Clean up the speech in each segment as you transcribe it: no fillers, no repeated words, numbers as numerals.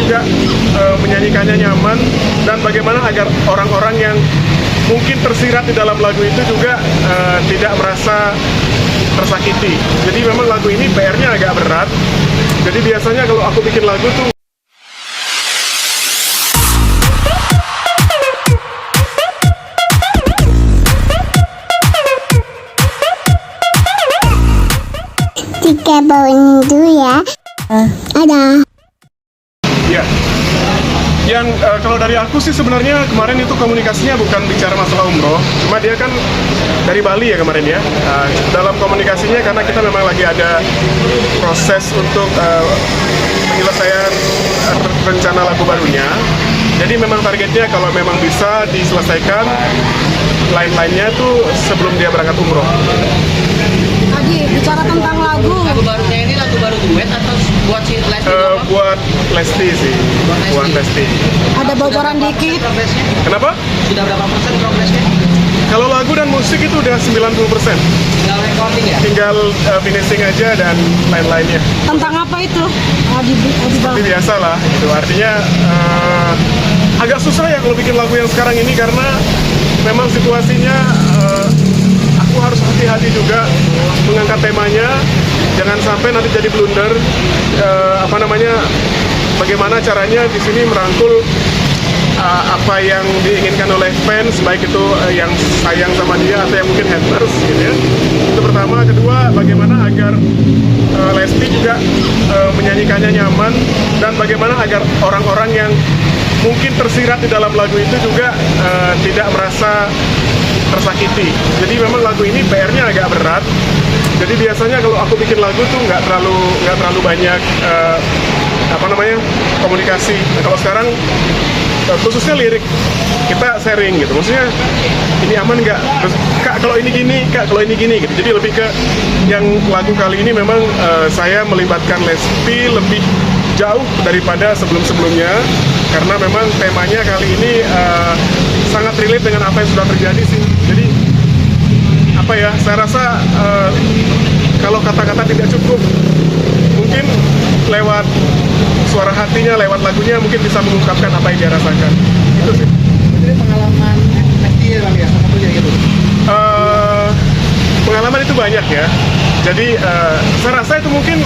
juga menyanyikannya nyaman, dan bagaimana agar orang-orang yang mungkin tersirat di dalam lagu itu juga tidak merasa tersakiti. Jadi memang lagu ini PR-nya agak berat. Jadi biasanya kalau aku bikin lagu tuh Tiga bawang dulu ya. Ada. ya. Yang kalau dari aku sih sebenarnya kemarin itu komunikasinya bukan bicara masalah umroh, cuma dia kan dari Bali ya kemarin ya. Dalam komunikasinya karena kita memang lagi ada proses untuk penyelesaian rencana lagu barunya. Jadi memang targetnya kalau memang bisa diselesaikan lain-lainnya tuh sebelum dia berangkat umroh. Tadi bicara tentang lagu. Lagu barunya ini lagu baru duet atau buat si Lesti? Buat Lesti sih, buat Lesti. Ada bocoran dikit. Progresnya? Kenapa? Sudah berapa persen progresnya? Kalau lagu dan musik itu udah 90%. Tinggal recording ya? Tinggal finishing aja dan lain-lainnya. Tentang apa itu? Seperti biasa lah, itu artinya agak susah ya kalau bikin lagu yang sekarang ini karena memang situasinya aku harus hati-hati juga mengangkat temanya, jangan sampai nanti jadi blunder. Bagaimana caranya di sini merangkul apa yang diinginkan oleh fans, baik itu yang sayang sama dia atau yang mungkin haters gitu ya. Itu pertama. Kedua, bagaimana agar Lesti juga menyanyikannya nyaman, dan bagaimana agar orang-orang yang mungkin tersirat di dalam lagu itu juga tidak merasa tersakiti. Jadi memang lagu ini PR-nya agak berat. Jadi biasanya kalau aku bikin lagu tuh nggak terlalu banyak komunikasi. Nah, kalau sekarang khususnya lirik kita sharing gitu. Maksudnya ini aman nggak? Terus kak kalau ini gini, kak kalau ini gini gitu. Jadi lebih ke yang lagu kali ini memang saya melibatkan Lesti lebih jauh daripada sebelum-sebelumnya karena memang temanya kali ini sangat relate dengan apa yang sudah terjadi sih. Jadi saya rasa kalau kata-kata tidak cukup, mungkin lewat suara hatinya, lewat lagunya mungkin bisa mengungkapkan apa yang dia rasakan. Itu sih. Jadi pengalaman Lesti ya Bang ya, sama punya gitu? Pengalaman itu banyak ya. Jadi saya rasa itu mungkin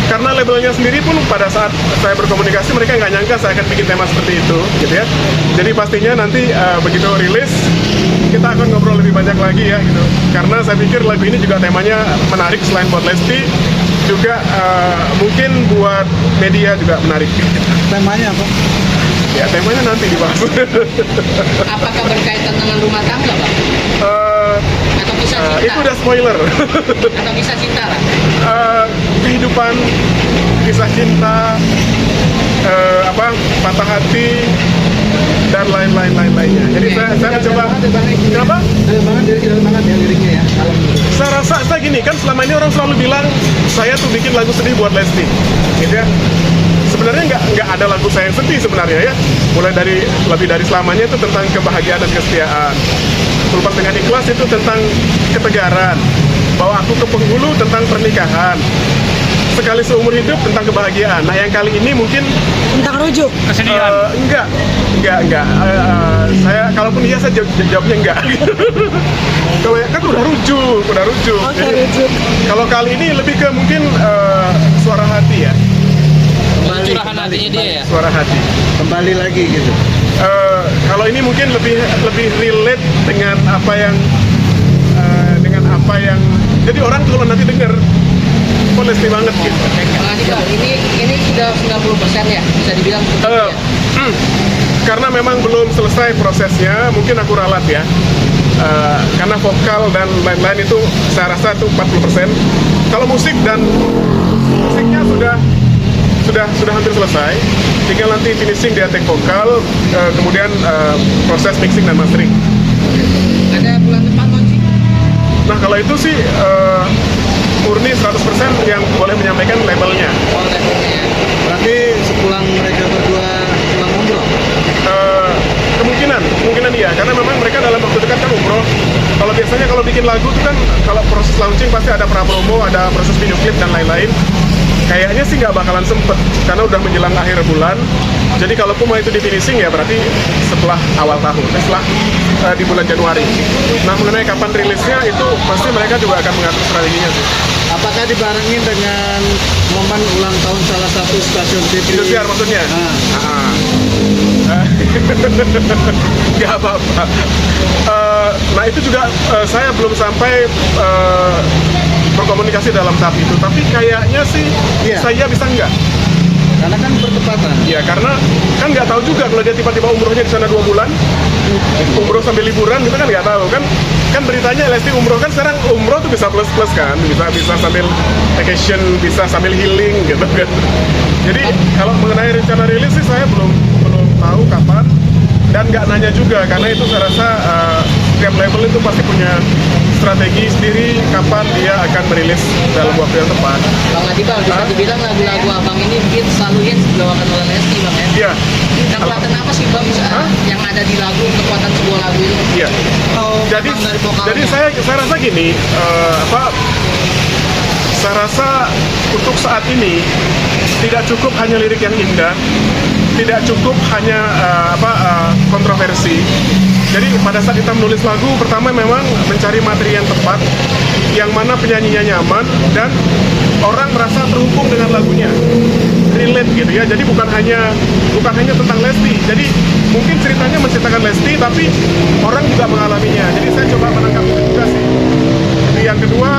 karena labelnya sendiri pun pada saat saya berkomunikasi mereka nggak nyangka saya akan bikin tema seperti itu, gitu ya. Jadi pastinya nanti begitu rilis kita akan ngobrol lebih banyak lagi ya, gitu. Karena saya pikir lagu ini juga temanya menarik selain buat Lesti, juga mungkin buat media juga menarik. Temanya apa? Ya temanya nanti dibahas. Apakah berkaitan dengan rumah tangga Bang? Atau kisah cinta? Itu udah spoiler. Atau kisah cinta lah? Kehidupan, kisah cinta, patah hati, dan lainnya. Jadi saya coba. Kenapa? Dalam banget ya liriknya ya. Saya rasa gini kan, selama ini orang selalu bilang saya tuh bikin lagu sedih buat Lesti, gitu ya. Sebenarnya nggak ada lagu saya yang sedih sebenarnya ya. Mulai dari lebih dari selamanya itu tentang kebahagiaan dan kesetiaan. Terlepas dengan ikhlas itu tentang ketegaran. Bawa aku ke penghulu tentang pernikahan. Sekali seumur hidup tentang kebahagiaan. Nah yang kali ini mungkin Tentang rujuk. Kesedihan. Enggak. Saya kalaupun iya saya jawabnya enggak. Kalau kan udah rujuk. Oke, Jadi, rujuk. kalau kali ini lebih ke mungkin suara hati ya. Curahan hatinya dia ya? Suara hati. Kembali lagi gitu. Kalau ini mungkin lebih relate dengan apa yang jadi orang kalau nanti dengar kok Lesti banget gitu. Ini sudah 90% ya? Bisa dibilang begitu ya? Karena memang belum selesai prosesnya, mungkin aku ralat ya. Karena vokal dan lain-lain itu saya rasa itu 40%. Kalau musiknya sudah hampir selesai, tinggal nanti finishing di take vokal, kemudian proses mixing dan mastering. Ada bulan depan launching? Nah kalau itu sih murni 100% yang boleh menyampaikan labelnya. Oh, labelnya. Berarti sepulang mereka berdua pulang umroh? Kemungkinan iya, karena memang mereka dalam waktu dekat kan umroh. Kalau biasanya kalau bikin lagu itu kan kalau proses launching pasti ada pra promo, ada proses video klip dan lain-lain. kayaknya sih nggak bakalan sempet karena udah menjelang akhir bulan. Jadi kalaupun mau itu di finishing ya berarti setelah awal tahun, setelah di bulan Januari. Nah mengenai kapan rilisnya itu pasti mereka juga akan mengatur strateginya sih. Apakah dibarengin dengan momen ulang tahun salah satu stasiun TV? Indosiar maksudnya? Nah. Nggak apa-apa. Nah itu juga saya belum sampai berkomunikasi dalam tahap itu. Tapi kayaknya sih Iya. saya bisa nggak? Karena kan bertepatan. Ya karena kan nggak tahu juga kalau dia tiba-tiba umrohnya di sana 2 bulan, umroh sambil liburan kita kan nggak tahu kan beritanya Lesti umroh kan sekarang umroh tuh bisa plus kan, bisa sambil vacation, bisa sambil healing gitu kan. Jadi kalau mengenai rencana rilis sih saya belum tahu kapan dan nggak nanya juga karena itu saya rasa setiap label itu pasti punya strategi sendiri kapan dia akan merilis dalam waktu yang tepat. Bang Adibal, bisa dibilang lagu-lagu abang ini hit selalu hits dibawakan oleh Lesti bang ya? Iya. Kekuatan apa sih bang yang ada di lagu, kekuatan sebuah lagu itu? Iya. Atau Jadi memang dari vokalnya? jadi saya rasa gini, saya rasa untuk saat ini tidak cukup hanya lirik yang indah, tidak cukup hanya kontroversi. Jadi pada saat kita menulis lagu, pertama memang mencari materi yang tepat, yang mana penyanyinya nyaman dan orang merasa terhubung dengan lagunya, relate gitu ya. Jadi bukan hanya tentang Lesti. Jadi mungkin ceritanya menceritakan Lesti, tapi orang juga mengalaminya. Jadi saya coba menangkap itu juga sih. Jadi yang kedua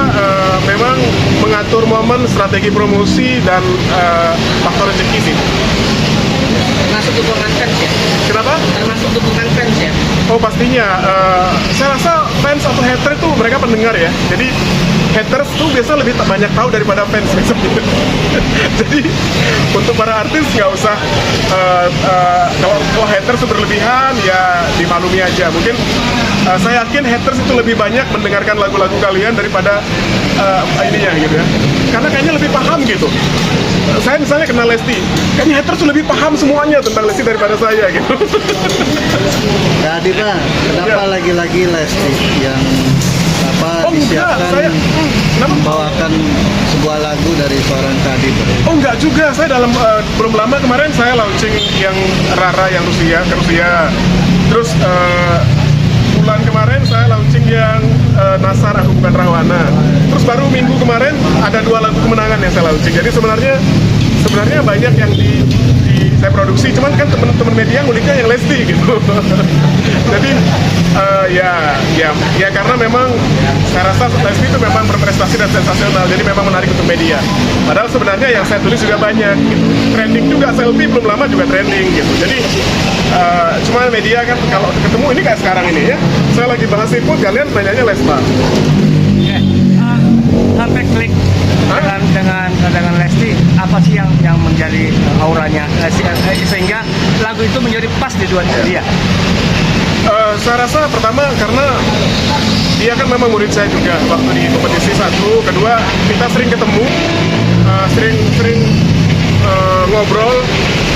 memang mengatur momen, strategi promosi dan faktor rezeki sih. Termasuk dukungan fans ya? Kenapa? Termasuk dukungan fans ya? Oh pastinya, saya rasa fans atau hater itu mereka pendengar ya. Jadi haters tuh biasa lebih banyak tahu daripada fans biasanya. Jadi untuk para artis nggak usah kalau haters itu berlebihan ya dimaklumi aja. Mungkin saya yakin haters itu lebih banyak mendengarkan lagu-lagu kalian daripada ininya gitu ya. Karena kayaknya lebih paham gitu. Saya misalnya kenal Lesti, kayaknya haters tuh lebih paham semuanya tentang Lesti daripada saya gitu. Tadi bang, kenapa Ya. lagi-lagi Lesti yang Oh enggak, disiapkan saya kenapa? membawakan sebuah lagu dari seorang Kadib? Oh enggak juga, saya dalam belum lama kemarin saya launching yang Rara yang ke Rusia. Terus bulan kemarin saya launching yang Nasar Aku Bukan Rahwana. Terus baru minggu kemarin ada 2 lagu kemenangan yang saya launching. Jadi sebenarnya banyak yang saya produksi, cuman kan teman-teman media nguliknya yang Lesti gitu. Jadi ya karena memang saya rasa Lesti itu memang berprestasi dan sensasional, jadi memang menarik untuk media. Padahal sebenarnya yang saya tulis juga banyak gitu. Trending juga, selfie belum lama juga trending gitu. Jadi cuma media kan kalau ketemu ini kayak sekarang ini ya, saya lagi bahas siput, kalian nanyanya Lesma. Sampai klik Hah? dengan Lesti, apa sih yang menjadi auranya sehingga lagu itu menjadi pas di dua dia? Saya rasa pertama karena dia kan memang murid saya juga waktu di kompetisi 1, kedua kita sering ketemu, sering ngobrol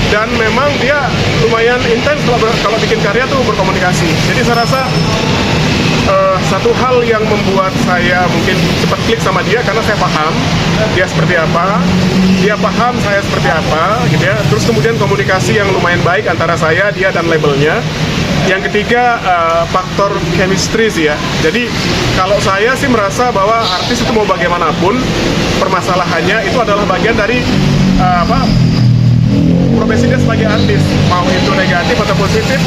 dan memang dia lumayan intens kalau bikin karya tuh berkomunikasi. Jadi saya rasa satu hal yang membuat saya mungkin cepat klik sama dia karena saya paham dia seperti apa, dia paham saya seperti apa gitu ya. Terus kemudian komunikasi yang lumayan baik antara saya, dia dan labelnya. Yang ketiga faktor chemistry sih ya. Jadi kalau saya sih merasa bahwa artis itu mau bagaimanapun permasalahannya itu adalah bagian dari profesi dia sebagai artis, mau itu negatif atau positif,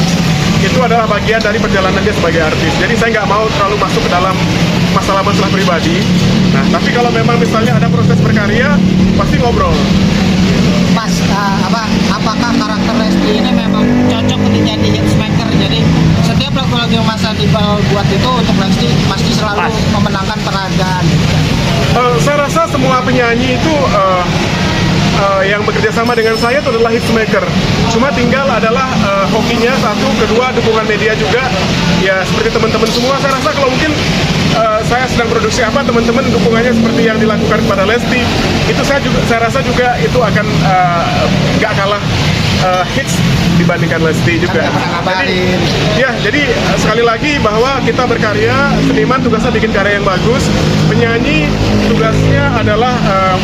itu adalah bagian dari perjalanan dia sebagai artis. Jadi saya nggak mau terlalu masuk ke dalam masalah-masalah pribadi. Nah, tapi kalau memang misalnya ada proses berkarya, pasti ngobrol. Mas, apakah karakter Lesti ini memang cocok untuk jadi hitmaker? Jadi setiap lagu-lagu yang Mas Adibal buat itu untuk Lesti pasti selalu memenangkan peragaan. Saya rasa semua penyanyi itu yang bekerja sama dengan saya itu adalah hitmaker. Cuma tinggal adalah hokinya satu, kedua dukungan media juga. Ya seperti teman-teman semua, saya rasa kalau mungkin saya sedang produksi apa, teman-teman dukungannya seperti yang dilakukan kepada Lesti, itu saya rasa juga itu akan nggak kalah hits dibandingkan Lesti Kan juga. nggak pernah ngabarin. Jadi sekali lagi bahwa kita berkarya, seniman tugasnya bikin karya yang bagus, penyanyi tugasnya adalah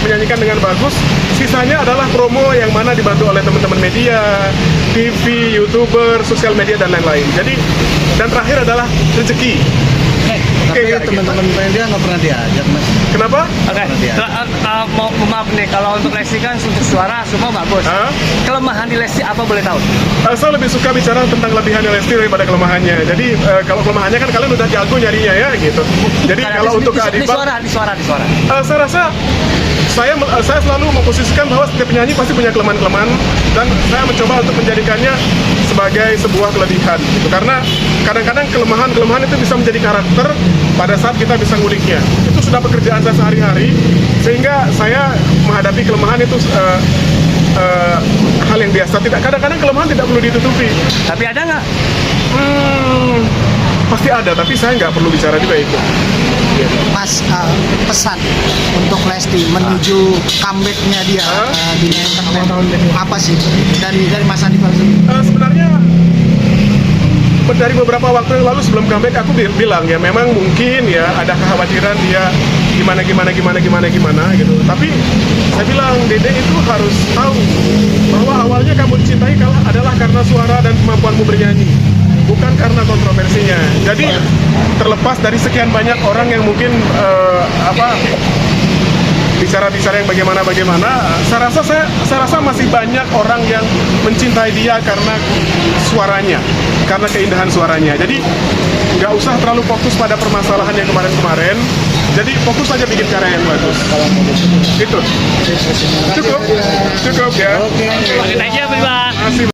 menyanyikan dengan bagus, sisanya adalah promo yang mana dibantu oleh teman-teman media, TV, YouTuber, sosial media dan lain-lain. Jadi dan terakhir adalah rezeki. Tapi Kayak gitu. teman-teman media nggak pernah diajak, Mas. Kenapa? Oke, maaf nih, kalau untuk Lesti kan untuk suara semua bagus. Hah? Kelemahan di Lesti apa boleh tahu? Saya lebih suka bicara tentang kelebihannya Lesti daripada kelemahannya. Jadi kalau kelemahannya kan kalian udah jago nyarinya ya gitu. Jadi kalau untuk di keadilan, suara. saya rasa saya selalu memposisikan bahwa setiap penyanyi pasti punya kelemahan-kelemahan dan saya mencoba untuk menjadikannya sebagai sebuah kelebihan gitu. Karena kadang-kadang kelemahan-kelemahan itu bisa menjadi karakter pada saat kita bisa nguliknya. Itu sudah pekerjaan saya sehari-hari sehingga saya menghadapi kelemahan itu hal yang biasa. Kadang-kadang kelemahan tidak perlu ditutupi. Tapi ada nggak? Pasti ada, tapi saya nggak perlu bicara juga itu. Mas, pesan untuk Lesti menuju comeback-nya dia di entertainment apa sih dari Mas Andi Sebenarnya dari beberapa waktu yang lalu sebelum comeback aku bilang ya memang mungkin ya ada kekhawatiran dia gimana gitu. Tapi saya bilang Dede itu harus tahu bahwa awalnya kamu dicintai adalah karena suara dan kemampuanmu bernyanyi, bukan karena kontroversinya. Jadi terlepas dari sekian banyak orang yang mungkin bicara-bicara yang bagaimana, saya rasa masih banyak orang yang mencintai dia karena suaranya, karena keindahan suaranya. Jadi nggak usah terlalu fokus pada permasalahan yang kemarin-kemarin. Jadi fokus aja bikin karya yang bagus. Itu cukup ya. Oke. Makin aja, Pak. Terima kasih.